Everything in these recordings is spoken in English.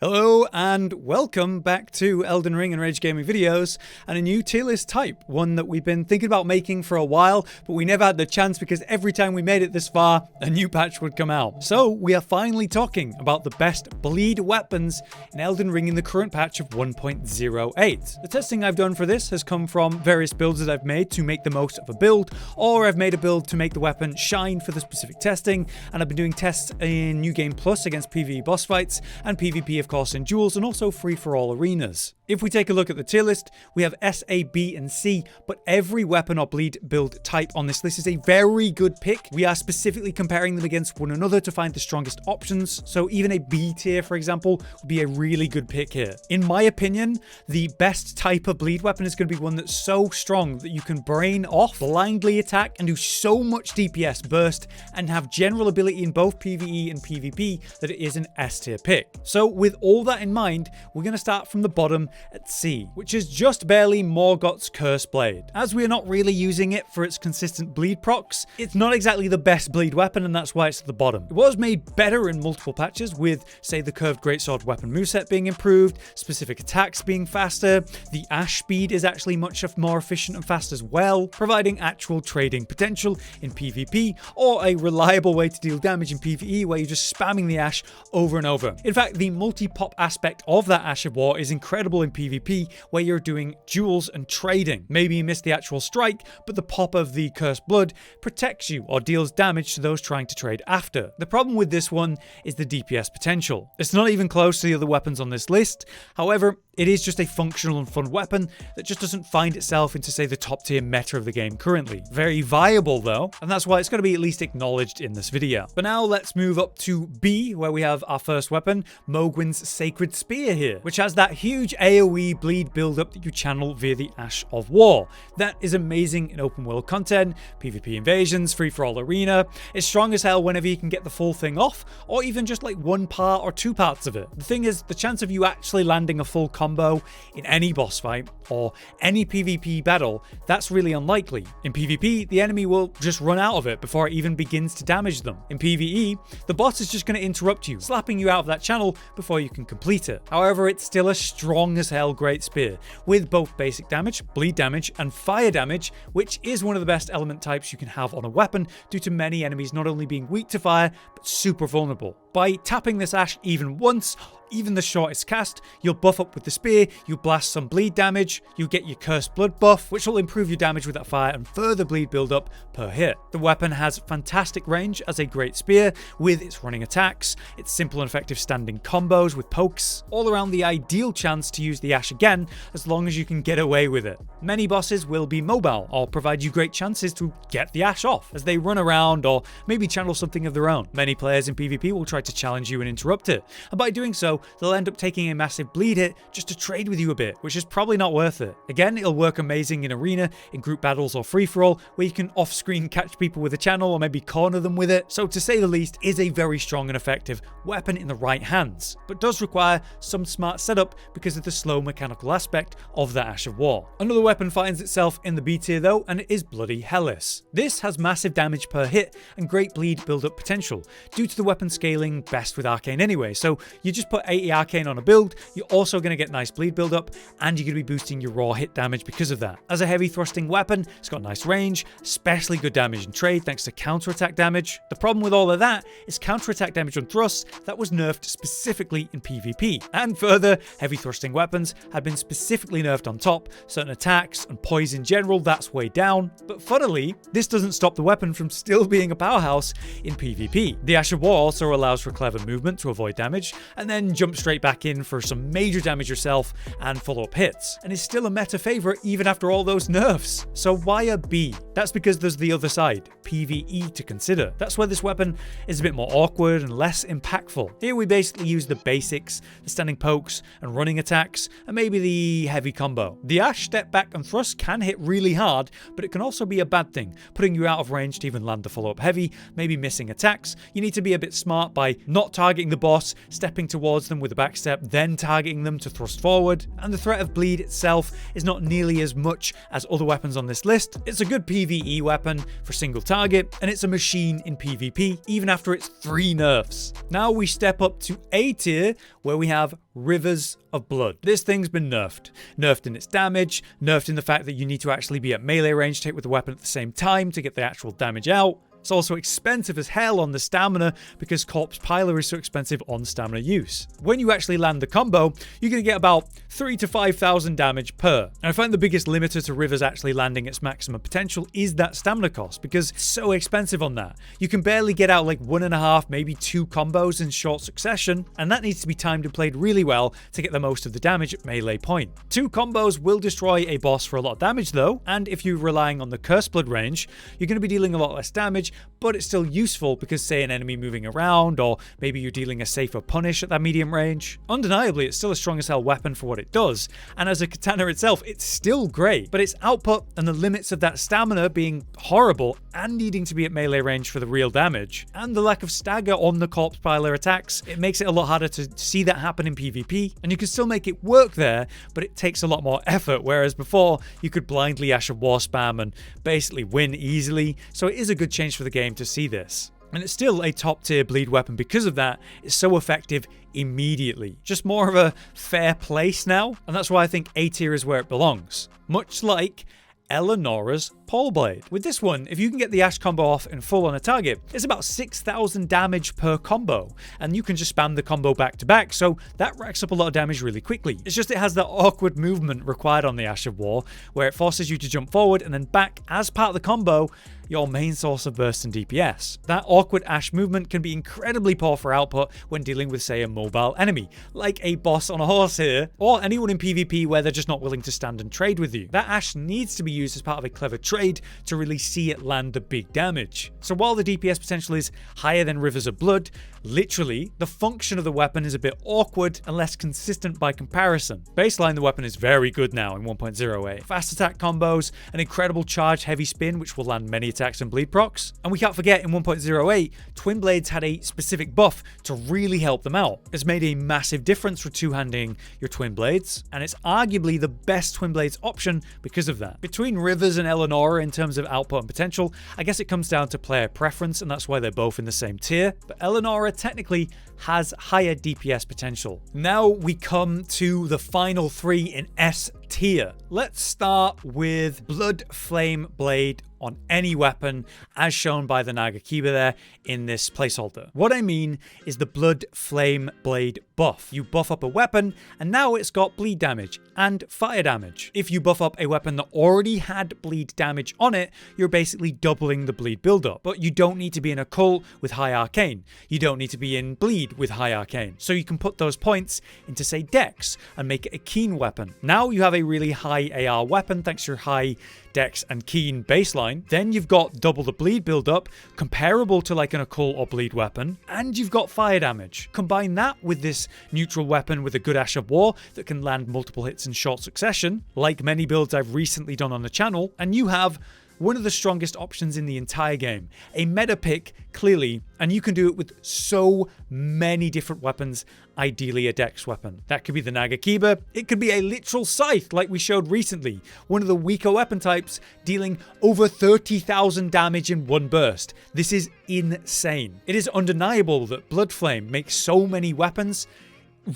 Hello and welcome back to Elden Ring and Rage Gaming Videos, and a new tier list type, one that we've been thinking about making for a while, but we never had the chance because every time we made it this far, a new patch would come out. So we are finally talking about the best bleed weapons in Elden Ring in the current patch of 1.08. The testing I've done for this has come from various builds that I've made to make the most of a build, or I've made a build to make the weapon shine for the specific testing, and I've been doing tests in New Game Plus against PvE boss fights, and PvP of course in duels, and also free-for-all arenas. If we take a look at the tier list, we have S, A, B, and C, but every weapon or bleed build type on this list is a very good pick. We are specifically comparing them against one another to find the strongest options, so even a B tier, for example, would be a really good pick here. In my opinion, the best type of bleed weapon is going to be one that's so strong that you can brain off, blindly attack, and do so much DPS burst, and have general ability in both PvE and PvP that it is an S tier pick. So with all that in mind, we're going to start from the bottom at C, which is just barely Morgott's Curse Blade. As we are not really using it for its consistent bleed procs, it's not exactly the best bleed weapon, and that's why it's at the bottom. It was made better in multiple patches with, say, the curved greatsword weapon moveset being improved, specific attacks being faster, the ash speed is actually much more efficient and fast as well, providing actual trading potential in PvP, or a reliable way to deal damage in PvE where you're just spamming the ash over and over. In fact, the multi-pop aspect of that Ash of War is incredible in PvP, where you're doing duels and trading. Maybe you miss the actual strike, but the pop of the Cursed Blood protects you or deals damage to those trying to trade after. The problem with this one is the DPS potential. It's not even close to the other weapons on this list. However, it is just a functional and fun weapon that just doesn't find itself into, say, the top tier meta of the game currently. Very viable though, and that's why it's going to be at least acknowledged in this video. But now let's move up to B, where we have our first weapon, Mohgwyn's Sacred Spear here, which has that huge AoE bleed build-up that you channel via the Ash of War. That is amazing in open world content, PvP invasions, free-for-all arena. It's strong as hell whenever you can get the full thing off, or even just like one part or two parts of it. The thing is, the chance of you actually landing a full combo in any boss fight or any PvP battle, that's really unlikely. In PvP, the enemy will just run out of it before it even begins to damage them. In PvE, the boss is just going to interrupt you, slapping you out of that channel before you can complete it. However, it's still a strong as hell great spear, with both basic damage, bleed damage, and fire damage, which is one of the best element types you can have on a weapon due to many enemies not only being weak to fire, but super vulnerable. By tapping this Ash even once, even the shortest cast, you'll buff up with the spear, you blast some bleed damage, you get your Cursed Blood buff, which will improve your damage with that fire and further bleed build up per hit. The weapon has fantastic range as a great spear with its running attacks, its simple and effective standing combos with pokes, all around the ideal chance to use the Ash again as long as you can get away with it. Many bosses will be mobile or provide you great chances to get the Ash off as they run around or maybe channel something of their own. Many players in PvP will try to challenge you and interrupt it, and by doing so, they'll end up taking a massive bleed hit just to trade with you a bit, which is probably not worth it. Again, it'll work amazing in arena, in group battles or free-for-all, where you can off-screen catch people with a channel or maybe corner them with it. So to say the least, is a very strong and effective weapon in the right hands, but does require some smart setup because of the slow mechanical aspect of the Ash of War. Another weapon finds itself in the B tier though, and it is bloody Helice. This has massive damage per hit and great bleed build-up potential due to the weapon scaling best with Arcane anyway. So you just put 80 Arcane on a build, you're also going to get nice bleed build-up, and you're going to be boosting your raw hit damage because of that. As a heavy thrusting weapon, it's got nice range, especially good damage in trade thanks to counter-attack damage. The problem with all of that is counter-attack damage on thrusts that was nerfed specifically in PvP. And further, heavy thrusting weapons have been specifically nerfed on top, certain attacks and poise in general, that's way down. But funnily, this doesn't stop the weapon from still being a powerhouse in PvP. The Ash of War also allows for clever movement to avoid damage, and then jump straight back in for some major damage yourself and follow-up hits, and is still a meta favorite even after all those nerfs. So why a B? That's because there's the other side, PvE, to consider. That's where this weapon is a bit more awkward and less impactful. Here we basically use the basics, the standing pokes and running attacks, and maybe the heavy combo. The Ash step back and thrust can hit really hard, but it can also be a bad thing, putting you out of range to even land the follow-up heavy, maybe missing attacks. You need to be a bit smart by not targeting the boss, stepping towards them with a backstep, then targeting them to thrust forward, and the threat of bleed itself is not nearly as much as other weapons on this list. It's a good PvE weapon for single target, and it's a machine in PvP, even after its 3 nerfs. Now we step up to A tier, where we have Rivers of Blood. This thing's been nerfed. Nerfed in its damage, nerfed in the fact that you need to actually be at melee range to hit with the weapon at the same time to get the actual damage out. It's also expensive as hell on the stamina because Corpse Piler is so expensive on stamina use. When you actually land the combo, you're going to get about 3,000 to 5,000 damage per. And I find the biggest limiter to Rivers actually landing its maximum potential is that stamina cost, because it's so expensive on that. You can barely get out like 1.5, maybe 2 combos in short succession, and that needs to be timed and played really well to get the most of the damage at melee point. 2 combos will destroy a boss for a lot of damage though, and if you're relying on the Curse Blood range, you're going to be dealing a lot less damage, but it's still useful because, say, an enemy moving around, or maybe you're dealing a safer punish at that medium range. Undeniably, it's still a strong as hell weapon for what it does, and as a katana itself, it's still great, but its output and the limits of that stamina being horrible and needing to be at melee range for the real damage, and the lack of stagger on the Corpse Piler attacks, it makes it a lot harder to see that happen in PvP, and you can still make it work there, but it takes a lot more effort, whereas before, you could blindly Ash of War spam and basically win easily, so it is a good change for the game to see this. And it's still a top tier bleed weapon because of that. It's so effective immediately. Just more of a fair place now, and that's why I think A tier is where it belongs. Much like Eleonora's Pole Blade. With this one, if you can get the Ash combo off in full on a target, it's about 6,000 damage per combo, and you can just spam the combo back to back, so that racks up a lot of damage really quickly. It's just it has that awkward movement required on the Ash of War, where it forces you to jump forward and then back as part of the combo, your main source of burst and DPS. That awkward Ash movement can be incredibly poor for output when dealing with, say, a mobile enemy, like a boss on a horse here, or anyone in PvP where they're just not willing to stand and trade with you. That Ash needs to be used as part of a clever trade to really see it land the big damage. So while the DPS potential is higher than Rivers of Blood, literally, the function of the weapon is a bit awkward and less consistent by comparison. Baseline, the weapon is very good now in 1.08. Fast attack combos, an incredible charge heavy spin which will land many attacks and bleed procs. And we can't forget in 1.08, Twin Blades had a specific buff to really help them out. It's made a massive difference for two-handing your Twin Blades, and it's arguably the best Twin Blades option because of that. Between Rivers and Eleonora in terms of output and potential, I guess it comes down to player preference, and that's why they're both in the same tier, but Eleonora technically has higher DPS potential. Now we come to the final 3 in S tier. Let's start with Bloodflame Blade on any weapon, as shown by the Nagakiba there in this placeholder. What I mean is the Bloodflame Blade buff. You buff up a weapon, and now it's got bleed damage and fire damage. If you buff up a weapon that already had bleed damage on it, you're basically doubling the bleed buildup. But you don't need to be in Occult with high Arcane. You don't need to be in Bleed with high Arcane. So you can put those points into, say, Dex and make it a Keen weapon. Now you have a really high AR weapon thanks to your high Dex and Keen baseline. Then you've got double the bleed buildup, comparable to like an Occult or Bleed weapon, and you've got fire damage. Combine that with this neutral weapon with a good Ash of War that can land multiple hits in short succession, like many builds I've recently done on the channel, and you have one of the strongest options in the entire game. A meta pick, clearly, and you can do it with so many different weapons, ideally a Dex weapon. That could be the Nagakiba, it could be a literal scythe like we showed recently, one of the weaker weapon types dealing over 30,000 damage in one burst. This is insane. It is undeniable that Bloodflame makes so many weapons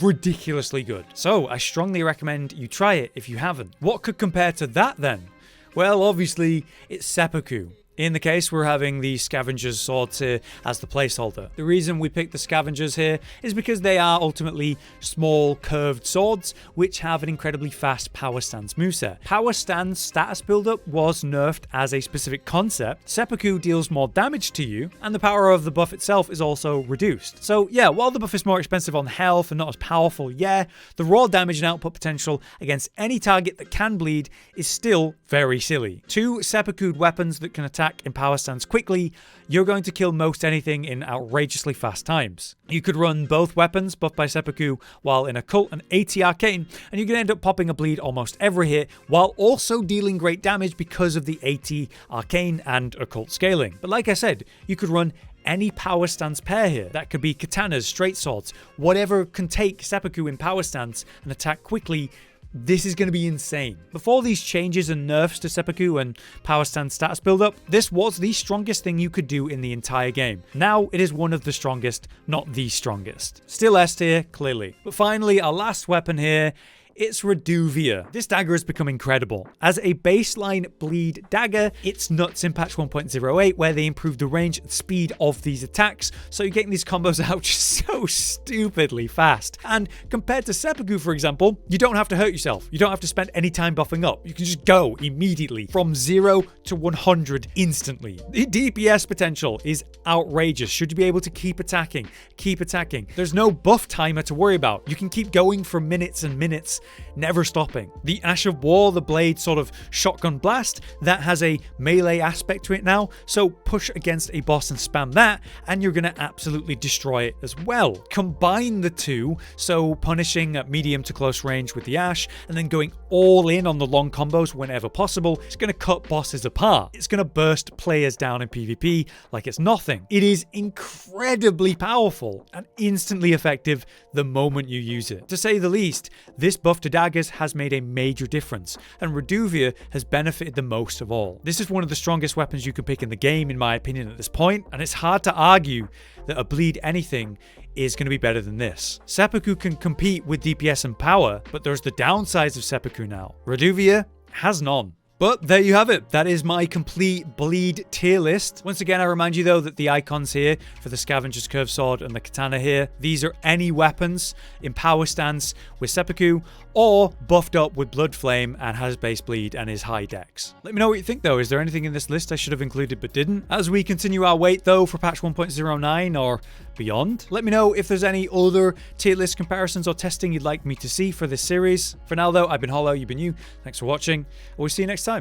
ridiculously good. So I strongly recommend you try it if you haven't. What could compare to that then? Well, obviously, it's Seppuku. In the case, we're having the Scavenger's swords here as the placeholder. The reason we picked the Scavengers here is because they are ultimately small, curved swords, which have an incredibly fast Power Stance moveset. Power Stance status buildup was nerfed as a specific concept. Seppuku deals more damage to you, and the power of the buff itself is also reduced. So yeah, while the buff is more expensive on health and not as powerful, yeah, the raw damage and output potential against any target that can bleed is still very silly. 2 Seppuku weapons that can attack in power stance quickly, you're going to kill most anything in outrageously fast times. You could run both weapons buffed by Seppuku while in Occult and 80 Arcane, and you can end up popping a bleed almost every hit while also dealing great damage because of the 80 Arcane and Occult scaling. But like I said, you could run any power stance pair here. That could be katanas, straight swords, whatever can take Seppuku in power stance and attack quickly. This is going to be insane. Before these changes and nerfs to Seppuku and power stance status buildup, this was the strongest thing you could do in the entire game. Now it is one of the strongest, not the strongest. Still S tier, clearly. But finally, our last weapon here, it's Reduvia. This dagger has become incredible. As a baseline bleed dagger, it's nuts in patch 1.08 where they improved the range and speed of these attacks, so you're getting these combos out just so stupidly fast. And compared to Seppuku, for example, you don't have to hurt yourself. You don't have to spend any time buffing up. You can just go immediately from 0 to 100 instantly. The DPS potential is outrageous. Should you be able to keep attacking, keep attacking. There's no buff timer to worry about. You can keep going for minutes and minutes, never stopping. The Ash of War, the blade sort of shotgun blast, that has a melee aspect to it now, so push against a boss and spam that, and you're going to absolutely destroy it as well. Combine the two, so punishing at medium to close range with the Ash, and then going all in on the long combos whenever possible, it's going to cut bosses apart. It's going to burst players down in PvP like it's nothing. It is incredibly powerful and instantly effective the moment you use it. To say the least, this buff to daggers has made a major difference, and Reduvia has benefited the most of all. This is one of the strongest weapons you can pick in the game, in my opinion, at this point, and it's hard to argue that a bleed anything is going to be better than this. Seppuku can compete with DPS and power, but there's the downsides of Seppuku now. Reduvia has none. But there you have it. That is my complete bleed tier list. Once again, I remind you though that the icons here for the Scavenger's Curved Sword and the Katana here, these are any weapons in power stance with Seppuku or buffed up with Bloodflame and has base bleed and is high dex. Let me know what you think though. Is there anything in this list I should have included but didn't? As we continue our wait though for patch 1.09 or beyond, let me know if there's any other tier list comparisons or testing you'd like me to see for this series. For now though, I've been Hollow, you've been you. Thanks for watching. We'll see you next time.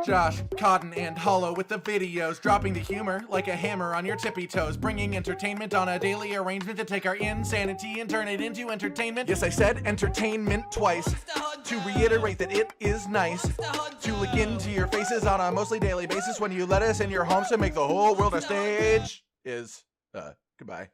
Josh, Cotton, and Hollow with the videos, dropping the humor like a hammer on your tippy toes, bringing entertainment on a daily arrangement to take our insanity and turn it into entertainment. Yes, I said entertainment twice, to reiterate that it is nice to look into your faces on a mostly daily basis when you let us in your homes to make the whole world a stage. Goodbye.